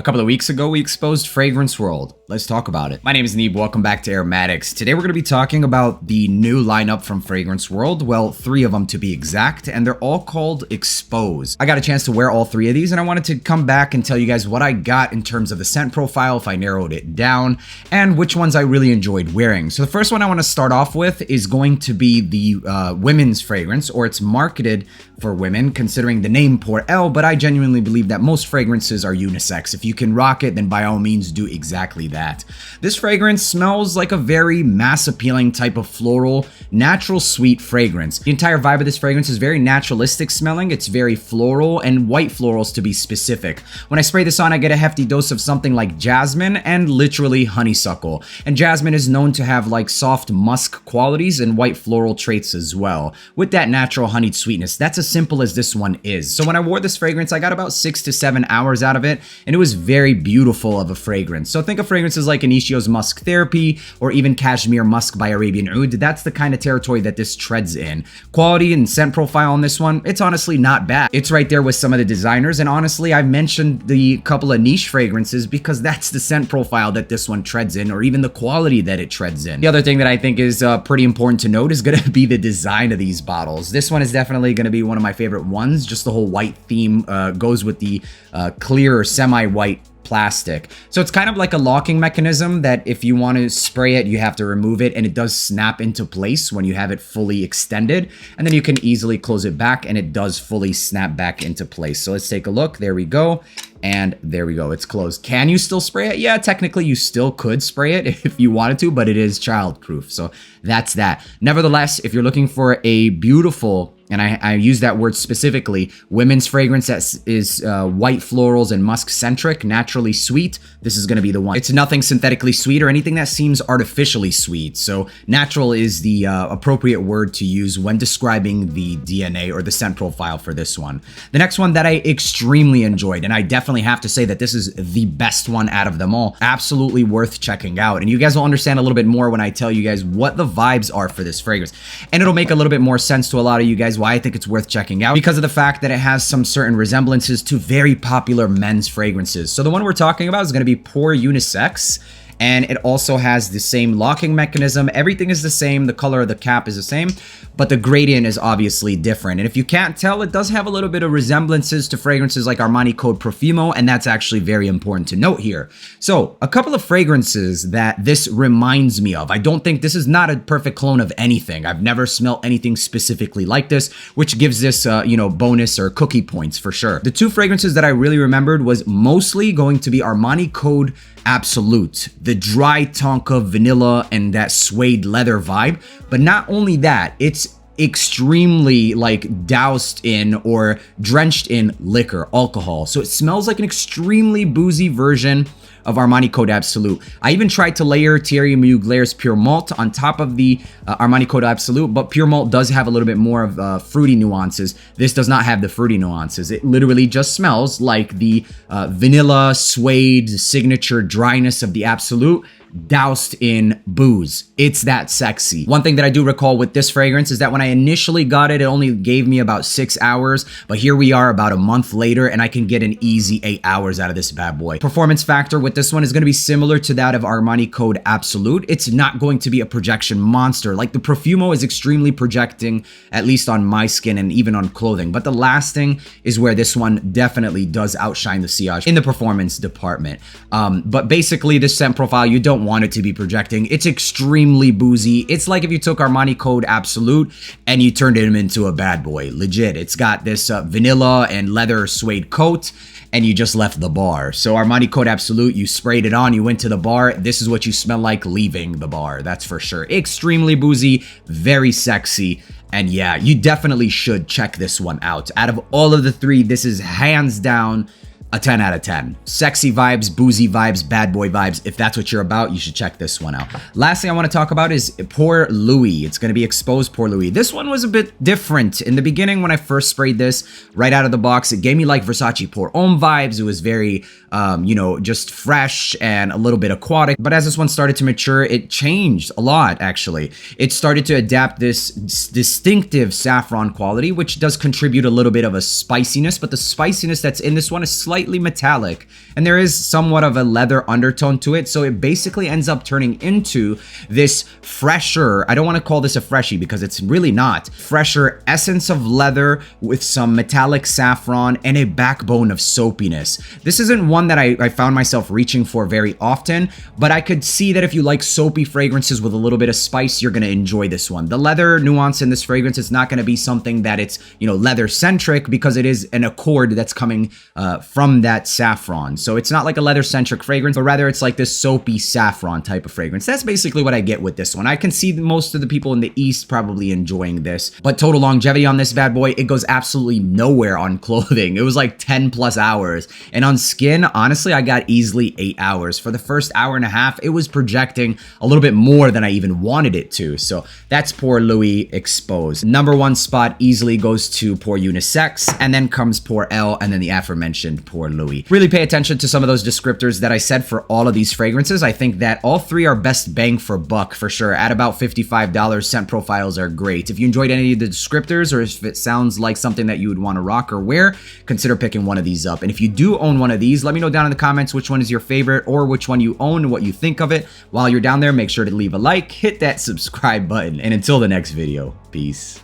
A couple of weeks ago, we exposed Fragrance World. Let's talk about it. My name is Neeb. Welcome back to AROMATIX. Today, we're going to be talking about the new lineup from Fragrance World. Well, 3 of them to be exact, and they're all called Expose. I got a chance to wear all 3 of these, and I wanted to come back and tell you guys what I got in terms of the scent profile, if I narrowed it down, and which ones I really enjoyed wearing. So the first one I want to start off with is going to be the women's fragrance, or it's marketed for women, considering the name Pour Elle, but I genuinely believe that most fragrances are unisex. If you can rock it, then by all means do exactly that. This fragrance smells like a very mass appealing type of floral, natural sweet fragrance. The entire vibe of this fragrance is very naturalistic smelling. It's very floral and white florals to be specific. When I spray this on, I get a hefty dose of something like Jasmine and literally honeysuckle. And Jasmine is known to have like soft musk qualities and white floral traits as well, with that natural honeyed sweetness. That's as simple as this one is. So when I wore this fragrance, I got about 6 to 7 hours out of it, and it was very beautiful of a fragrance. So think of fragrances like Initio's Musk Therapy or even Cashmere Musk by Arabian Oud. That's the kind of territory that this treads in. Quality and scent profile on this one, it's honestly not bad. It's right there with some of the designers, and honestly, I've mentioned the couple of niche fragrances because that's the scent profile that this one treads in, or even the quality that it treads in. The other thing that I think is pretty important to note is going to be the design of these bottles. This one is definitely going to be one of my favorite ones. Just the whole white theme goes with the clear or semi-white plastic. So it's kind of like a locking mechanism that if you want to spray it, you have to remove it, and it does snap into place when you have it fully extended, and then you can easily close it back and it does fully snap back into place. So let's take a look. There we go. And there we go, it's closed. Can you still spray it? Yeah, technically you still could spray it if you wanted to, but it is child-proof. So that's that. Nevertheless, if you're looking for a beautiful, and I use that word specifically, women's fragrance that is white florals and musk-centric, naturally sweet, this is going to be the one. It's nothing synthetically sweet or anything that seems artificially sweet. So natural is the appropriate word to use when describing the DNA or the scent profile for this one. The next one that I extremely enjoyed, and I definitely have to say that this is the best one out of them all. Absolutely worth checking out. And you guys will understand a little bit more when I tell you guys what the vibes are for this fragrance. And it'll make a little bit more sense to a lot of you guys why I think it's worth checking out, because of the fact that it has some certain resemblances to very popular men's fragrances. So the one we're talking about is going to be Pour Unisex. And it also has the same locking mechanism. Everything is the same. The color of the cap is the same, but the gradient is obviously different. And if you can't tell, it does have a little bit of resemblances to fragrances like Armani Code Profumo, and that's actually very important to note here. So a couple of fragrances that this reminds me of. I don't think this is not a perfect clone of anything. I've never smelled anything specifically like this, which gives this, bonus or cookie points for sure. The 2 fragrances that I really remembered was mostly going to be Armani Code Absolute, the dry tonka vanilla and that suede leather vibe. But not only that, it's extremely like doused in or drenched in liquor, alcohol. So it smells like an extremely boozy version of Armani Code Absolute. I even tried to layer Thierry Mugler's Pure Malt on top of the Armani Code Absolute, but Pure Malt does have a little bit more of fruity nuances. This does not have the fruity nuances. It literally just smells like the vanilla suede signature dryness of the Absolute, doused in booze. It's that sexy. One thing that I do recall with this fragrance is that when I initially got it, it only gave me about 6 hours, but here we are about a month later, and I can get an easy 8 hours out of this bad boy. Performance factor with this one is going to be similar to that of Armani Code Absolute. It's not going to be a projection monster. Like the Profumo is extremely projecting, at least on my skin and even on clothing, but the lasting is where this one definitely does outshine the sillage in the performance department. But basically, this scent profile, you don't want it to be projecting. It's extremely boozy. It's like if you took Armani Code Absolute and you turned him into a bad boy. Legit. It's got this vanilla and leather suede coat, and you just left the bar. So Armani Code Absolute, you sprayed it on, you went to the bar. This is what you smell like leaving the bar. That's for sure. Extremely boozy, very sexy. And yeah, you definitely should check this one out. Out of all of the 3, this is hands down a 10 out of 10. Sexy vibes, boozy vibes, bad boy vibes. If that's what you're about, you should check this one out. Last thing I want to talk about is Pour Louis. It's going to be Exposed Pour Louis. This one was a bit different. In the beginning, when I first sprayed this right out of the box, it gave me like Versace Pour Homme vibes. It was very, just fresh and a little bit aquatic. But as this one started to mature, it changed a lot, actually. It started to adapt this distinctive saffron quality, which does contribute a little bit of a spiciness, but the spiciness that's in this one is slightly slightly metallic, and there is somewhat of a leather undertone to it, so it basically ends up turning into this fresher, I don't want to call this a freshie because it's really not, fresher essence of leather with some metallic saffron and a backbone of soapiness. This isn't one that I found myself reaching for very often, but I could see that if you like soapy fragrances with a little bit of spice, you're going to enjoy this one. The leather nuance in this fragrance is not going to be something that it's, you know, leather centric, because it is an accord that's coming from that saffron. So it's not like a leather centric fragrance, but rather it's like this soapy saffron type of fragrance. That's basically what I get with this one. I can see most of the people in the East probably enjoying this, but total longevity on this bad boy, it goes absolutely nowhere on clothing. It was like 10 plus hours, and on skin, honestly, I got easily 8 hours. For the first hour and a half, it was projecting a little bit more than I even wanted it to. So that's Pour Louis exposed. Number one spot easily goes to Pour Unisex, and then comes Pour Elle, and then the aforementioned Pour Louis. Really pay attention to some of those descriptors that I said for all of these fragrances. I think that all three are best bang for buck for sure. At about $55, scent profiles are great. If you enjoyed any of the descriptors, or if it sounds like something that you would want to rock or wear, consider picking one of these up. And if you do own one of these, let me know down in the comments which one is your favorite, or which one you own and what you think of it. While you're down there, make sure to leave a like, hit that subscribe button, and until the next video, peace.